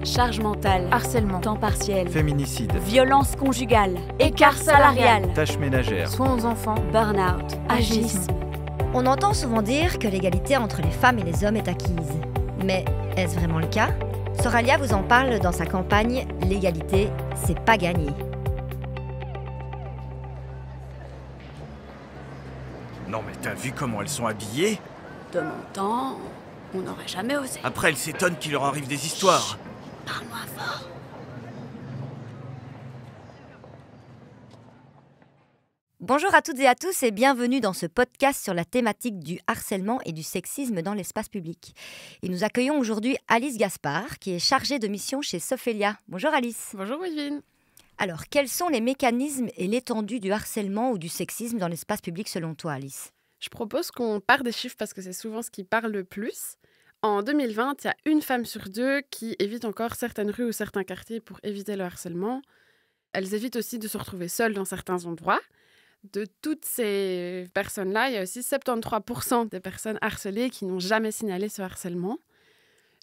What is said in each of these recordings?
charge mentale, harcèlement, temps partiel, féminicide, violence conjugale, écart salarial, tâches ménagères, soins aux enfants, burn-out, agisme. On entend souvent dire que l'égalité entre les femmes et les hommes est acquise. Mais est-ce vraiment le cas ? Soralia vous en parle dans sa campagne « L'égalité, c'est pas gagné ». Non mais t'as vu comment elles sont habillées ? De mon temps, on n'aurait jamais osé. Après elles s'étonnent qu'il leur arrive des histoires. Parle-moi fort. Bonjour à toutes et à tous et bienvenue dans ce podcast sur la thématique du harcèlement et du sexisme dans l'espace public. Et nous accueillons aujourd'hui Alice Gaspard, qui est chargée de mission chez Sophelia. Bonjour Alice. Bonjour Wivine. Alors, quels sont les mécanismes et l'étendue du harcèlement ou du sexisme dans l'espace public selon toi, Alice ? Je propose qu'on parte des chiffres parce que c'est souvent ce qui parle le plus. En 2020, il y a une femme sur deux qui évite encore certaines rues ou certains quartiers pour éviter le harcèlement. Elles évitent aussi de se retrouver seules dans certains endroits. De toutes ces personnes-là, il y a aussi 73% des personnes harcelées qui n'ont jamais signalé ce harcèlement.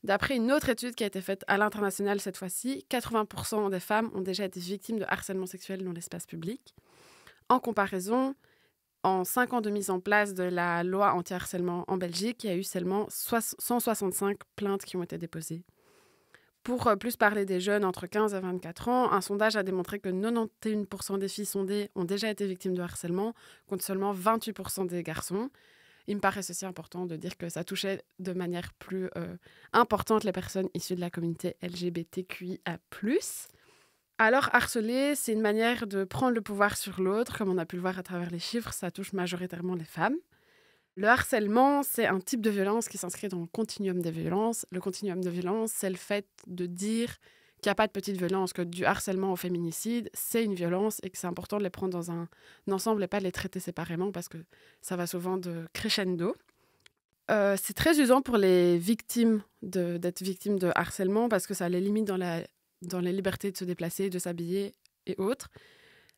D'après une autre étude qui a été faite à l'international cette fois-ci, 80% des femmes ont déjà été victimes de harcèlement sexuel dans l'espace public. En comparaison, en 5 ans de mise en place de la loi anti-harcèlement en Belgique, il y a eu seulement 165 plaintes qui ont été déposées. Pour plus parler des jeunes entre 15 et 24 ans, un sondage a démontré que 91% des filles sondées ont déjà été victimes de harcèlement, contre seulement 28% des garçons. Il me paraît aussi important de dire que ça touchait de manière plus importante les personnes issues de la communauté LGBTQIA+. Alors, harceler, c'est une manière de prendre le pouvoir sur l'autre. Comme on a pu le voir à travers les chiffres, ça touche majoritairement les femmes. Le harcèlement, c'est un type de violence qui s'inscrit dans le continuum des violences. Le continuum de violence, c'est le fait de dire qu'il n'y a pas de petite violence, que du harcèlement au féminicide, c'est une violence et que c'est important de les prendre dans un ensemble et pas de les traiter séparément parce que ça va souvent de crescendo. C'est très usant pour les victimes d'être victimes de harcèlement parce que ça les limite dans les libertés de se déplacer, de s'habiller et autres.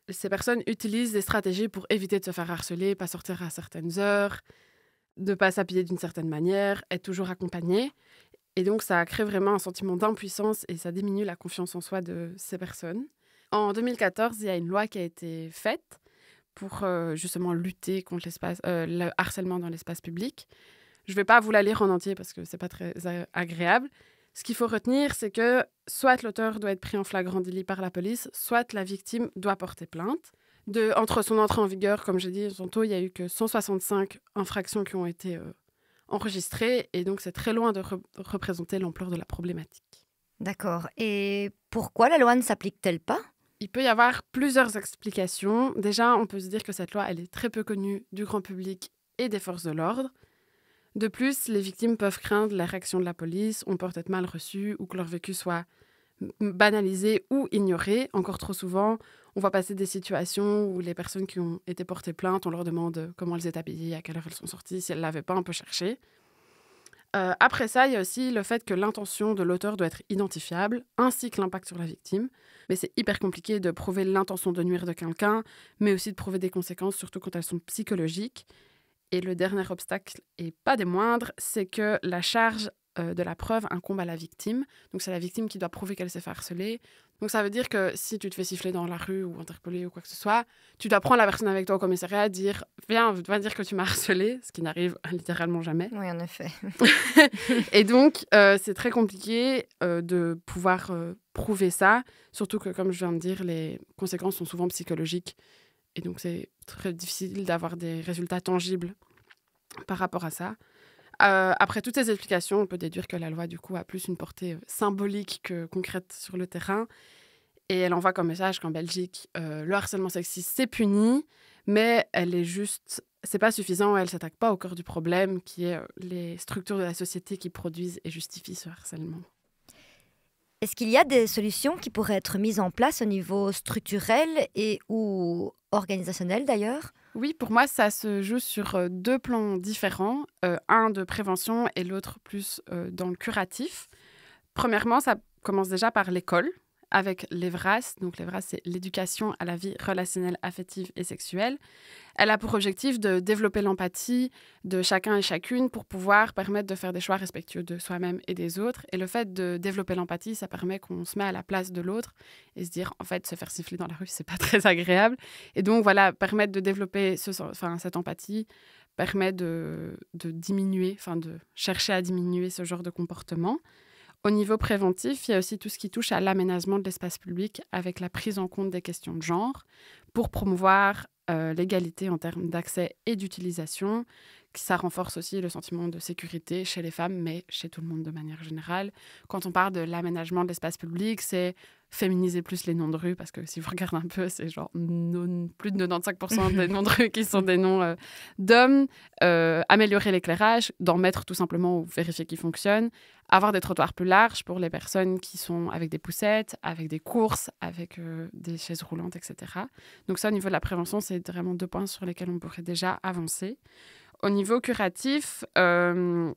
Ces personnes utilisent des stratégies pour éviter de se faire harceler, pas sortir à certaines heures, de ne pas s'habiller d'une certaine manière, être toujours accompagnée. Et donc, ça crée vraiment un sentiment d'impuissance et ça diminue la confiance en soi de ces personnes. En 2014, il y a une loi qui a été faite pour justement lutter contre le harcèlement dans l'espace public. Je ne vais pas vous la lire en entier parce que ce n'est pas très agréable. Ce qu'il faut retenir, c'est que soit l'auteur doit être pris en flagrant délit par la police, soit la victime doit porter plainte. Entre son entrée en vigueur, comme j'ai dit tantôt, il n'y a eu que 165 infractions qui ont été enregistrées et donc c'est très loin de représenter l'ampleur de la problématique. D'accord. Et pourquoi la loi ne s'applique-t-elle pas ? Il peut y avoir plusieurs explications. Déjà, on peut se dire que cette loi, elle est très peu connue du grand public et des forces de l'ordre. De plus, les victimes peuvent craindre la réaction de la police, ont peur d'être mal reçues ou que leur vécu soit banalisé ou ignoré. Encore trop souvent, on voit passer des situations où les personnes qui ont été portées plainte, on leur demande comment elles étaient habillées, à quelle heure elles sont sorties, si elles ne l'avaient pas un peu cherché. Après ça, il y a aussi le fait que l'intention de l'auteur doit être identifiable, ainsi que l'impact sur la victime. Mais c'est hyper compliqué de prouver l'intention de nuire de quelqu'un, mais aussi de prouver des conséquences, surtout quand elles sont psychologiques. Et le dernier obstacle, et pas des moindres, c'est que la charge de la preuve incombe à la victime. Donc, c'est la victime qui doit prouver qu'elle s'est fait harceler. Donc, ça veut dire que si tu te fais siffler dans la rue ou interpeller ou quoi que ce soit, tu dois prendre la personne avec toi au commissariat et dire « Viens, va dire que tu m'as harcelé », ce qui n'arrive littéralement jamais. Oui, en effet. Et donc, c'est très compliqué de pouvoir prouver ça, surtout que, comme je viens de dire, les conséquences sont souvent psychologiques. Et donc, c'est très difficile d'avoir des résultats tangibles par rapport à ça. Après toutes ces explications, on peut déduire que la loi, du coup, a plus une portée symbolique que concrète sur le terrain. Et elle envoie comme message qu'en Belgique, le harcèlement sexiste, c'est puni, mais c'est pas suffisant, elle ne s'attaque pas au cœur du problème, qui est les structures de la société qui produisent et justifient ce harcèlement. Est-ce qu'il y a des solutions qui pourraient être mises en place au niveau structurel et ou organisationnel d'ailleurs ? Oui, pour moi, ça se joue sur 2 plans différents. Un de prévention et l'autre plus dans le curatif. Premièrement, ça commence déjà par l'école. avec l'EVRAS. Donc l'EVRAS, c'est l'éducation à la vie relationnelle, affective et sexuelle. Elle a pour objectif de développer l'empathie de chacun et chacune pour pouvoir permettre de faire des choix respectueux de soi-même et des autres. Et le fait de développer l'empathie, ça permet qu'on se met à la place de l'autre et se dire, en fait, se faire siffler dans la rue, c'est pas très agréable. Et donc, voilà, permettre de développer cette empathie permet de diminuer, de chercher à diminuer ce genre de comportement. Au niveau préventif, il y a aussi tout ce qui touche à l'aménagement de l'espace public avec la prise en compte des questions de genre pour promouvoir l'égalité en termes d'accès et d'utilisation. Ça renforce aussi le sentiment de sécurité chez les femmes, mais chez tout le monde de manière générale. Quand on parle de l'aménagement de l'espace public, c'est féminiser plus les noms de rue, parce que si vous regardez un peu, c'est genre plus de 95% des noms de rue qui sont des noms d'hommes. Améliorer l'éclairage, d'en mettre tout simplement ou vérifier qu'ils fonctionnent. Avoir des trottoirs plus larges pour les personnes qui sont avec des poussettes, avec des courses, avec des chaises roulantes, etc. Donc ça, au niveau de la prévention, c'est vraiment 2 points sur lesquels on pourrait déjà avancer. Au niveau curatif, ce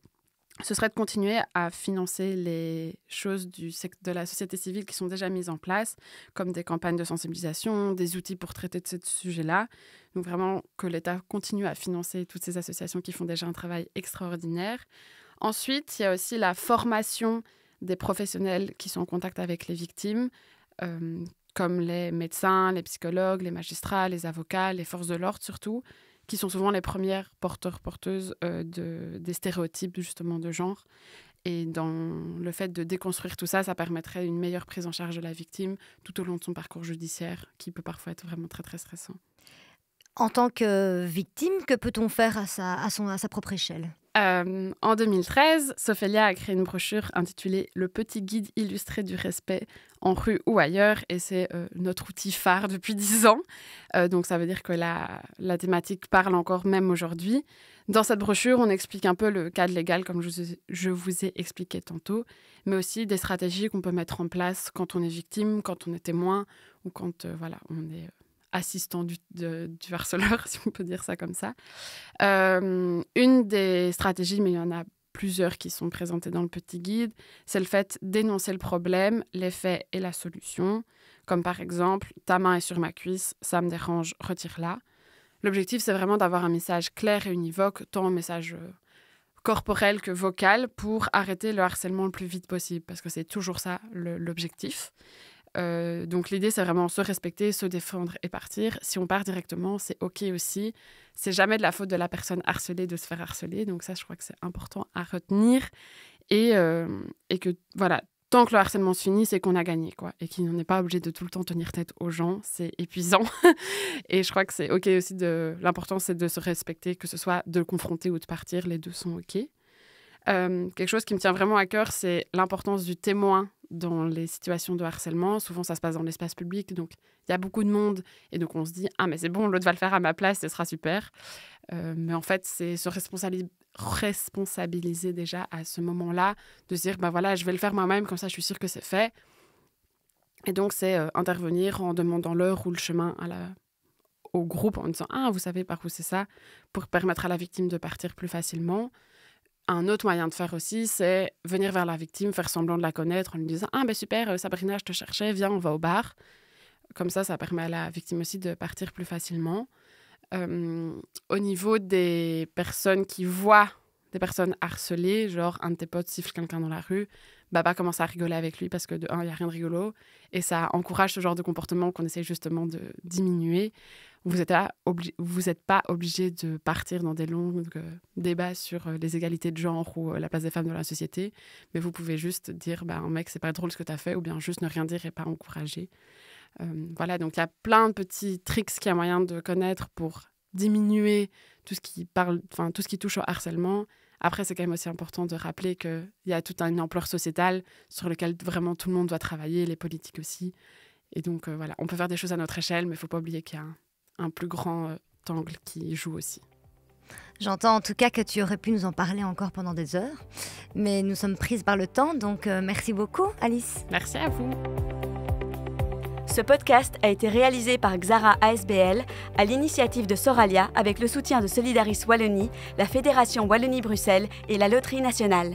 serait de continuer à financer les choses de la société civile qui sont déjà mises en place, comme des campagnes de sensibilisation, des outils pour traiter de ce sujet-là. Donc vraiment que l'État continue à financer toutes ces associations qui font déjà un travail extraordinaire. Ensuite, il y a aussi la formation des professionnels qui sont en contact avec les victimes, comme les médecins, les psychologues, les magistrats, les avocats, les forces de l'ordre surtout, qui sont souvent les premières porteuses des stéréotypes justement de genre. Et dans le fait de déconstruire tout ça, ça permettrait une meilleure prise en charge de la victime tout au long de son parcours judiciaire, qui peut parfois être vraiment très, très stressant. En tant que victime, que peut-on faire à sa propre échelle ? En 2013, Sophelia a créé une brochure intitulée « Le petit guide illustré du respect en rue ou ailleurs » et c'est notre outil phare depuis 10 ans. Donc ça veut dire que la thématique parle encore même aujourd'hui. Dans cette brochure, on explique un peu le cadre légal comme je vous ai expliqué tantôt, mais aussi des stratégies qu'on peut mettre en place quand on est victime, quand on est témoin ou quand on est assistant du harceleur, si on peut dire ça comme ça. Une des stratégies, mais il y en a plusieurs qui sont présentées dans le petit guide, c'est le fait d'énoncer le problème, les faits et la solution. Comme par exemple, ta main est sur ma cuisse, ça me dérange, retire-la. L'objectif, c'est vraiment d'avoir un message clair et univoque, tant un message corporel que vocal, pour arrêter le harcèlement le plus vite possible, parce que c'est toujours ça l'objectif. Donc l'idée, c'est vraiment se respecter, se défendre et partir. Si on part directement, c'est OK aussi. C'est jamais de la faute de la personne harcelée de se faire harceler. Donc ça, je crois que c'est important à retenir. Et que, voilà, tant que le harcèlement se finit, c'est qu'on a gagné, quoi. Et qu'on n'est pas obligé de tout le temps tenir tête aux gens. C'est épuisant. Et je crois que c'est OK aussi. L'important, c'est de se respecter, que ce soit de le confronter ou de partir. Les deux sont OK. Quelque chose qui me tient vraiment à cœur, c'est l'importance du témoin dans les situations de harcèlement. Souvent, ça se passe dans l'espace public, donc il y a beaucoup de monde. Et donc, on se dit « Ah, mais c'est bon, l'autre va le faire à ma place, ce sera super. » Mais en fait, c'est se responsabiliser déjà à ce moment-là, de se dire « Bah voilà, je vais le faire moi-même, comme ça, je suis sûre que c'est fait. » Et donc, c'est intervenir en demandant l'heure ou le chemin au groupe, en disant « Ah, vous savez par où c'est ça ?» pour permettre à la victime de partir plus facilement. Un autre moyen de faire aussi, c'est venir vers la victime, faire semblant de la connaître en lui disant « Ah, ben super, Sabrina, je te cherchais, viens, on va au bar. » Comme ça permet à la victime aussi de partir plus facilement. Au niveau des personnes qui voient des personnes harcelées, genre un de tes potes siffle quelqu'un dans la rue, Baba commence à rigoler avec lui parce que de un, il n'y a rien de rigolo et ça encourage ce genre de comportement qu'on essaie justement de diminuer. Vous n'êtes pas obligé de partir dans des longs débats sur les égalités de genre ou la place des femmes dans la société, mais vous pouvez juste dire un mec, c'est pas drôle ce que tu as fait, ou bien juste ne rien dire et pas encourager. Voilà, donc il y a plein de petits tricks qu'il y a moyen de connaître pour diminuer tout ce qui touche au harcèlement. Après, c'est quand même aussi important de rappeler qu'il y a toute une ampleur sociétale sur laquelle vraiment tout le monde doit travailler, les politiques aussi. Et donc, voilà, on peut faire des choses à notre échelle, mais il ne faut pas oublier qu'il y a un plus grand angle qui joue aussi. J'entends en tout cas que tu aurais pu nous en parler encore pendant des heures, mais nous sommes prises par le temps, donc merci beaucoup, Alice. Merci à vous. Ce podcast a été réalisé par Xara ASBL à l'initiative de Soralia avec le soutien de Solidaris Wallonie, la Fédération Wallonie-Bruxelles et la Loterie nationale.